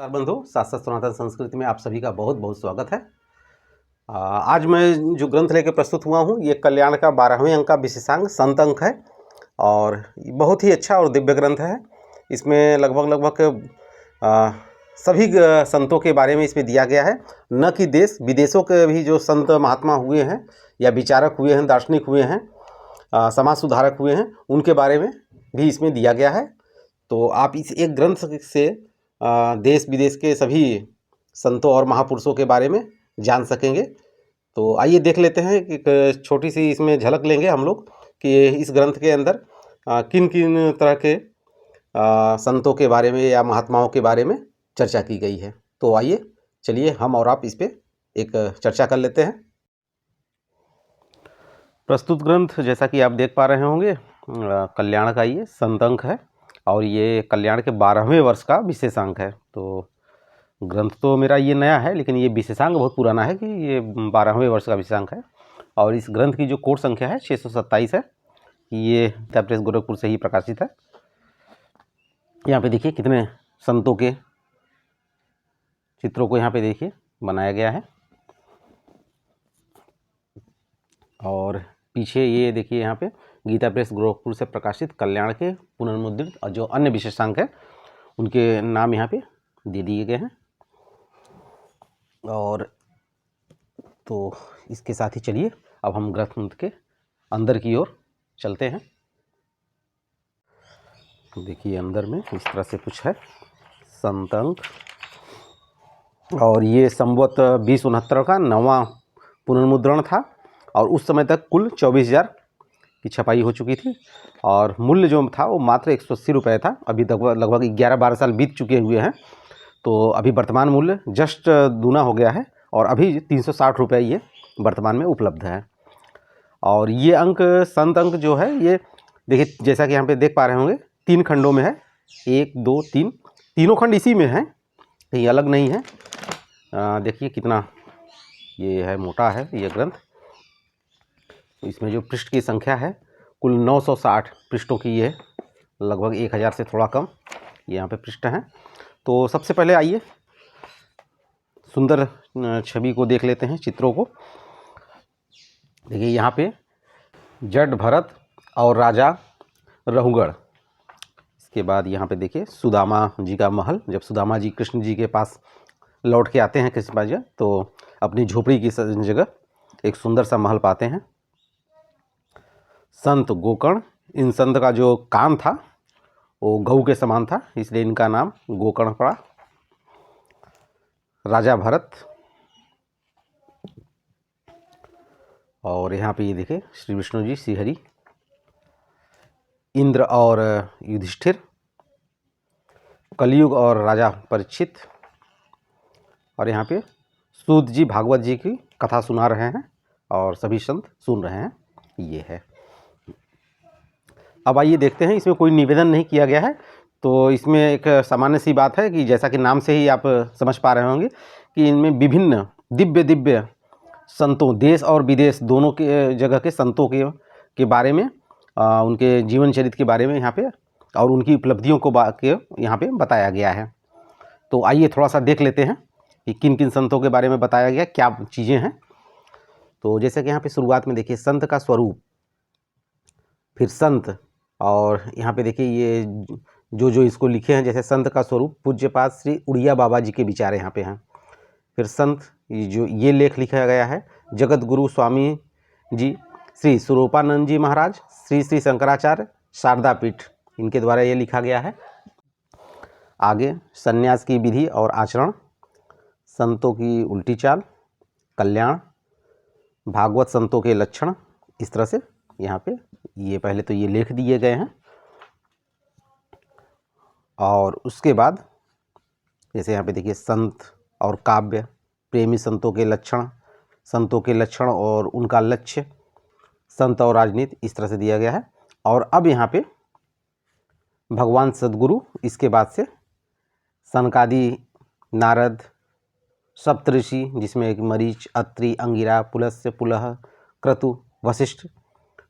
नमस्कार बंधु, शास्त्र सनातन संस्कृति में आप सभी का बहुत बहुत स्वागत है। आज मैं जो ग्रंथ लेकर प्रस्तुत हुआ हूँ ये कल्याण का 12वें अंक का विशेषांक संत अंक है और बहुत ही अच्छा और दिव्य ग्रंथ है। इसमें लगभग सभी संतों के बारे में इसमें दिया गया है, न कि देश विदेशों के भी जो संत महात्मा हुए हैं या विचारक हुए हैं, दार्शनिक हुए हैं, समाज सुधारक हुए हैं, उनके बारे में भी इसमें दिया गया है। तो आप इस एक ग्रंथ से देश विदेश के सभी संतों और महापुरुषों के बारे में जान सकेंगे। तो आइए देख लेते हैं कि एक छोटी सी इसमें झलक लेंगे हम लोग कि इस ग्रंथ के अंदर किन किन तरह के संतों के बारे में या महात्माओं के बारे में चर्चा की गई है। तो आइए चलिए हम और आप इस पे एक चर्चा कर लेते हैं। प्रस्तुत ग्रंथ जैसा कि आप देख पा रहे होंगे कल्याण का ये संत अंक है और ये कल्याण के 12वें वर्ष का विशेषांक है। तो ग्रंथ तो मेरा ये नया है, लेकिन ये विशेषांक बहुत पुराना है कि ये 12वें वर्ष का विशेषांक है। और इस ग्रंथ की जो कोट संख्या है 627 है। ये गीता प्रेस गोरखपुर से ही प्रकाशित है। यहाँ पे देखिए कितने संतों के चित्रों को यहाँ पे देखिए बनाया गया है। और पीछे ये देखिए यहाँ पे गीता प्रेस गोरखपुर से प्रकाशित कल्याण के पुनर्मुद्रित और जो अन्य विशेषांक है उनके नाम यहाँ पे दे दिए गए हैं। और तो इसके साथ ही चलिए अब हम ग्रंथ के अंदर की ओर चलते हैं। देखिए अंदर में इस तरह से कुछ है संत अंक और ये संवत 2069 का 9वां पुनर्मुद्रण था और उस समय तक कुल 24,000 की छपाई हो चुकी थी और मूल्य जो था वो मात्र 180 रुपये था। अभी तक लगभग 11-12 साल बीत चुके हुए हैं, तो अभी वर्तमान मूल्य जस्ट दूना हो गया है और अभी 360 रुपये ये वर्तमान में उपलब्ध है। और ये अंक संत अंक जो है ये देखिए जैसा कि यहाँ पे देख पा रहे होंगे 3 खंडों में है, 1, 2, 3 तीनों खंड इसी में है, कहीं अलग नहीं है। देखिए कितना ये है, मोटा है ये ग्रंथ। इसमें जो पृष्ठ की संख्या है कुल 960 पृष्ठों की ये है, लगभग 1000 से थोड़ा कम ये यहाँ पे पृष्ठ हैं। तो सबसे पहले आइए सुंदर छवि को देख लेते हैं, चित्रों को। देखिए यहाँ पे जट भरत और राजा रहुगढ़। इसके बाद यहाँ पे देखिए सुदामा जी का महल, जब सुदामा जी कृष्ण जी के पास लौट के आते हैं कृष्ण जी तो अपनी झोपड़ी की जगह एक सुंदर सा महल पाते हैं। संत गोकर्ण, इन संत का जो कान था वो गऊ के समान था, इसलिए इनका नाम गोकर्ण पड़ा। राजा भरत और यहाँ पे ये देखिए श्री विष्णु जी, श्री हरि, इंद्र और युधिष्ठिर, कलयुग और राजा परीक्षित। और यहाँ पे सूत जी भागवत जी की कथा सुना रहे हैं और सभी संत सुन रहे हैं, ये है। अब आइए देखते हैं, इसमें कोई निवेदन नहीं किया गया है, तो इसमें एक सामान्य सी बात है कि जैसा कि नाम से ही आप समझ पा रहे होंगे कि इनमें विभिन्न दिव्य संतों, देश और विदेश दोनों के जगह के संतों के बारे में, उनके जीवन चरित्र के बारे में यहाँ पे और उनकी उपलब्धियों को यहाँ पे बताया गया है। तो आइए थोड़ा सा देख लेते हैं कि किन किन संतों के बारे में बताया गया, क्या चीज़ें हैं। तो जैसे कि यहाँ पे शुरुआत में देखिए संत का स्वरूप, फिर संत, और यहाँ पे देखिए ये जो इसको लिखे हैं, जैसे संत का स्वरूप पूज्यपाद श्री उड़िया बाबा जी के विचार यहाँ पे हैं। फिर संत जो ये लेख लिखा गया है जगत गुरु स्वामी जी श्री स्वरूपानंद जी महाराज, श्री श्री शंकराचार्य शारदा पीठ, इनके द्वारा ये लिखा गया है। आगे संन्यास की विधि और आचरण, संतों की उल्टी चाल, कल्याण, भागवत संतों के लक्षण, इस तरह से यहाँ पे ये पहले तो ये लेख दिए गए हैं। और उसके बाद जैसे यहाँ पे देखिए संत और काव्य, प्रेमी संतों के लक्षण और उनका लक्ष्य, संत और राजनीति, इस तरह से दिया गया है। और अब यहाँ पे भगवान सद्गुरु, इसके बाद से सनकादि, नारद, सप्तऋषि जिसमें एक मरीच, अत्रि, अंगिरा, पुलस्त्य, पुलह, क्रतु, वशिष्ठ,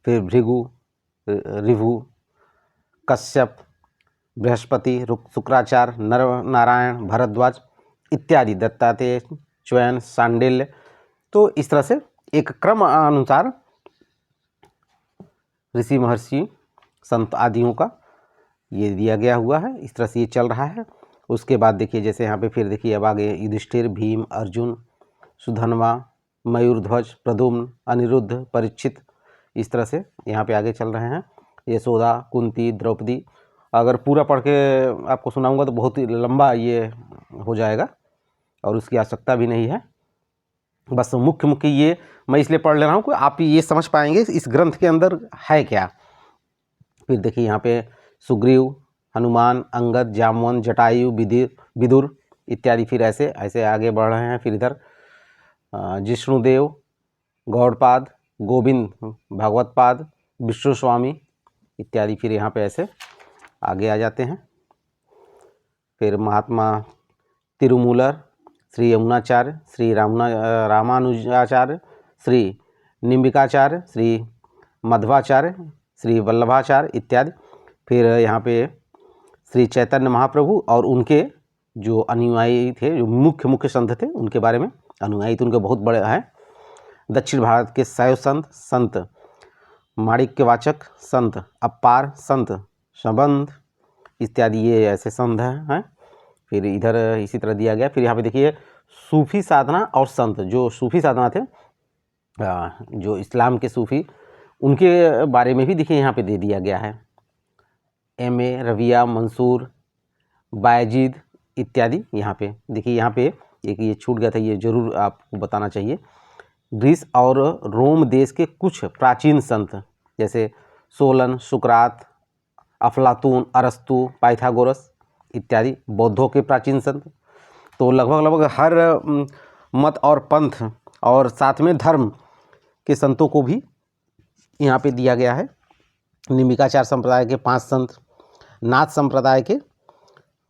फिर भृगु, ऋभु, कश्यप, बृहस्पति, शुक्राचार्य, नर नारायण, भरद्वाज इत्यादि, दत्तात्रेय, च्वयन, सांडिल्य। तो इस तरह से एक क्रम अनुसार ऋषि महर्षि संत आदियों का ये दिया गया हुआ है। इस तरह से ये चल रहा है। उसके बाद देखिए जैसे यहाँ पे फिर देखिए अब आगे युधिष्ठिर, भीम, अर्जुन, सुधन्वा, मयूरध्वज, प्रद्युम्न, अनिरुद्ध, परीक्षित, इस तरह से यहाँ पे आगे चल रहे हैं। यशोदा, कुंती, द्रौपदी। अगर पूरा पढ़ के आपको सुनाऊंगा तो बहुत ही लंबा ये हो जाएगा और उसकी आवश्यकता भी नहीं है। बस मुख्य मुख्य ये मैं इसलिए पढ़ ले रहा हूँ कि आप ये समझ पाएंगे इस ग्रंथ के अंदर है क्या। फिर देखिए यहाँ पे सुग्रीव, हनुमान, अंगद, जामवंत, जटायु, विदुर इत्यादि फिर ऐसे ऐसे आगे बढ़ रहे हैं। फिर इधर जिष्णुदेव, गौड़पाद, गोविंद, भागवतपाद, विष्णु स्वामी इत्यादि फिर यहाँ पे ऐसे आगे आ जाते हैं। फिर महात्मा तिरुमूलर, श्री यमुनाचार्य, श्री रामानुजाचार्य, श्री निम्बिकाचार्य, श्री मध्वाचार्य, श्री वल्लभाचार्य इत्यादि। फिर यहाँ पे श्री चैतन्य महाप्रभु और उनके जो अनुयायी थे, जो मुख्य मुख्य संत थे, उनके बारे में। अनुयायी तो उनके बहुत बड़े हैं। दक्षिण भारत के शैव संत, संत माणिक्यवाचक, संत अपार, संत संबंध इत्यादि, ये ऐसे संत हैं। फिर इधर इसी तरह दिया गया। फिर यहाँ पे देखिए सूफी साधना और संत, जो सूफी साधना थे, जो इस्लाम के सूफी, उनके बारे में भी देखिए यहाँ पे दे दिया गया है। M.A. रविया, मंसूर, बायजीद इत्यादि यहाँ पे देखिए। यहाँ पे एक ये छूट गया था, ये जरूर आपको बताना चाहिए। ग्रीस और रोम देश के कुछ प्राचीन संत जैसे सोलन, सुकरात, अफलातून, अरस्तु, पाइथागोरस इत्यादि बौद्धों के प्राचीन संत। तो लगभग हर मत और पंथ और साथ में धर्म के संतों को भी यहाँ पे दिया गया है। निम्बिकाचार्य संप्रदाय के 5 संत, नाथ संप्रदाय के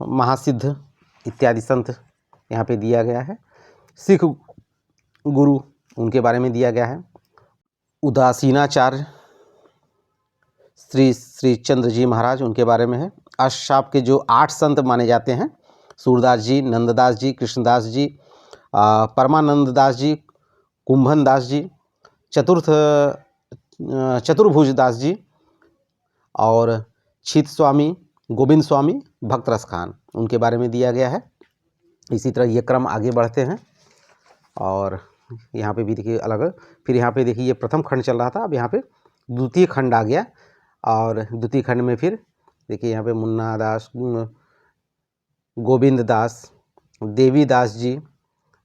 महासिद्ध इत्यादि संत यहाँ पे दिया गया है। सिख गुरु, उनके बारे में दिया गया है। उदासीनाचार्य श्री चंद्र जी महाराज, उनके बारे में है। अष्टशाप के जो 8 संत माने जाते हैं, सूरदास जी, नंददास जी, कृष्णदास जी, परमानंद जी, कुंभन दास जी, चतुर्भुज दास जी और छित स्वामी, गोविंद स्वामी, भक्त रस खान, उनके बारे में दिया गया है। इसी तरह ये क्रम आगे बढ़ते हैं और यहाँ पे भी देखिए अलग। फिर यहाँ पे देखिए ये प्रथम खंड चल रहा था, अब यहाँ पे द्वितीय खंड आ गया और द्वितीय खंड में फिर देखिए यहाँ पे मुन्ना दास, गोविंद दास, देवी दास जी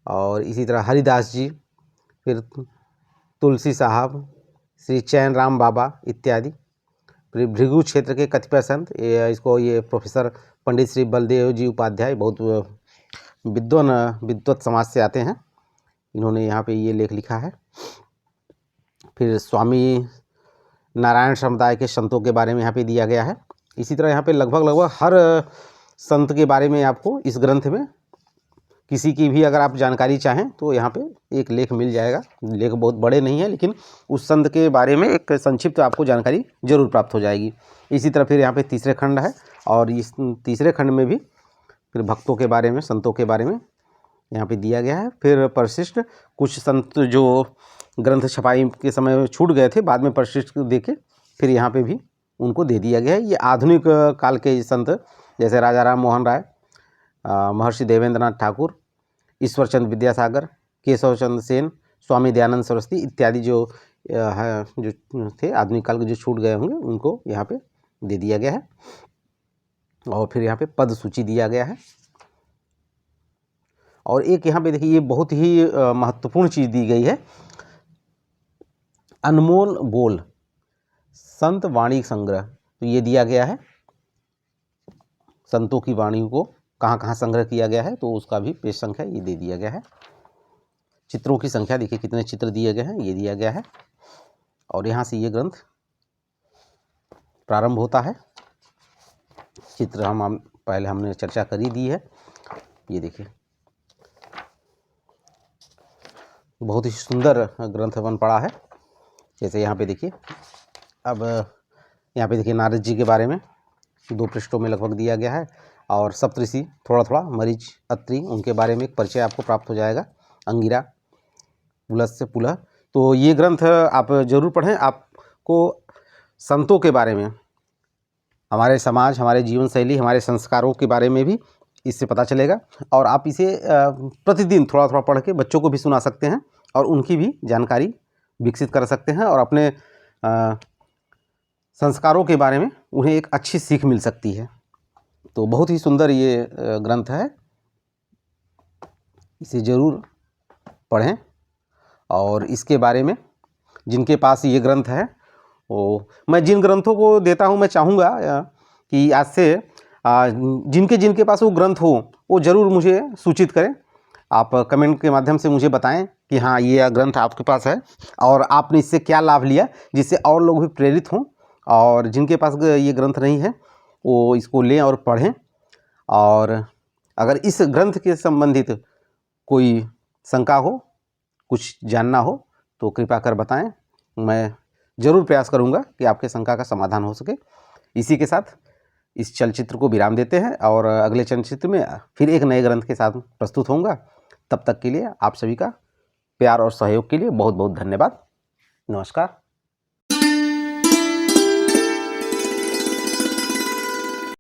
और इसी तरह हरिदास जी, फिर तुलसी साहब, श्री चैन राम बाबा इत्यादि। फिर भृगु क्षेत्र के कतिपय संत, ये प्रोफेसर पंडित श्री बलदेव जी उपाध्याय, बहुत विद्वत समाज से आते हैं, इन्होंने यहाँ पे ये लेख लिखा है। फिर स्वामी नारायण समुदाय के संतों के बारे में यहाँ पे दिया गया है। इसी तरह यहाँ पे लगभग हर संत के बारे में आपको इस ग्रंथ में किसी की भी अगर आप जानकारी चाहें तो यहाँ पे एक लेख मिल जाएगा। लेख बहुत बड़े नहीं है, लेकिन उस संत के बारे में एक संक्षिप्त आपको जानकारी जरूर प्राप्त हो जाएगी। इसी तरह फिर यहाँ पे तीसरे खंड है और इस तीसरे खंड में भी फिर भक्तों के बारे में, संतों के बारे में यहाँ पे दिया गया है। फिर परिशिष्ट, कुछ संत जो ग्रंथ छपाई के समय छूट गए थे, बाद में परिशिष्ट देके फिर यहाँ पे भी उनको दे दिया गया है। ये आधुनिक काल के संत जैसे राजा राम मोहन राय, महर्षि देवेंद्रनाथ ठाकुर, ईश्वरचंद विद्यासागर, केशव चंद्र सेन, स्वामी दयानंद सरस्वती इत्यादि जो थे आधुनिक काल के, जो छूट गए होंगे, उनको यहाँ पे दे दिया गया है। और फिर यहाँ पे पद सूची दिया गया है। और एक यहाँ पे देखिए ये बहुत ही महत्वपूर्ण चीज़ दी गई है, अनमोल बोल संत वाणी संग्रह। तो ये दिया गया है, संतों की वाणी को कहाँ कहाँ संग्रह किया गया है, तो उसका भी पेज संख्या ये दे दिया गया है। चित्रों की संख्या देखिए कितने चित्र दिए गए हैं, ये दिया गया है। और यहाँ से ये ग्रंथ प्रारंभ होता है। चित्र हम पहले हमने चर्चा कर ही दी है। ये देखिए बहुत ही सुंदर ग्रंथ बन पड़ा है। जैसे यहाँ पे देखिए, अब यहाँ पे देखिए नारद जी के बारे में, 2 पृष्ठों में लगभग दिया गया है। और सप्तऋषि थोड़ा थोड़ा, मरीच, अत्रि, उनके बारे में एक परिचय आपको प्राप्त हो जाएगा, अंगिरा, पुलस्त्य, पुलह। तो ये ग्रंथ आप जरूर पढ़ें। आपको संतों के बारे में, हमारे समाज, हमारे जीवन शैली, हमारे संस्कारों के बारे में भी इससे पता चलेगा। और आप इसे प्रतिदिन थोड़ा थोड़ा पढ़ के बच्चों को भी सुना सकते हैं और उनकी भी जानकारी विकसित कर सकते हैं, और अपने संस्कारों के बारे में उन्हें एक अच्छी सीख मिल सकती है। तो बहुत ही सुंदर ये ग्रंथ है, इसे ज़रूर पढ़ें। और इसके बारे में जिनके पास ये ग्रंथ है, वो, मैं जिन ग्रंथों को देता हूँ, मैं चाहूँगा कि आज से जिनके जिनके पास वो ग्रंथ हो, वो ज़रूर मुझे सूचित करें। आप कमेंट के माध्यम से मुझे बताएं कि हाँ, ये ग्रंथ आपके पास है और आपने इससे क्या लाभ लिया, जिससे और लोग भी प्रेरित हों। और जिनके पास ये ग्रंथ नहीं है, वो इसको लें और पढ़ें। और अगर इस ग्रंथ के संबंधित कोई शंका हो, कुछ जानना हो, तो कृपया कर बताएं। मैं ज़रूर प्रयास करूंगा कि आपके शंका का समाधान हो सके। इसी के साथ इस चलचित्र को विराम देते हैं और अगले चलचित्र में फिर एक नए ग्रंथ के साथ प्रस्तुत होऊंगा। तब तक के लिए आप सभी का प्यार और सहयोग के लिए बहुत बहुत धन्यवाद। नमस्कार।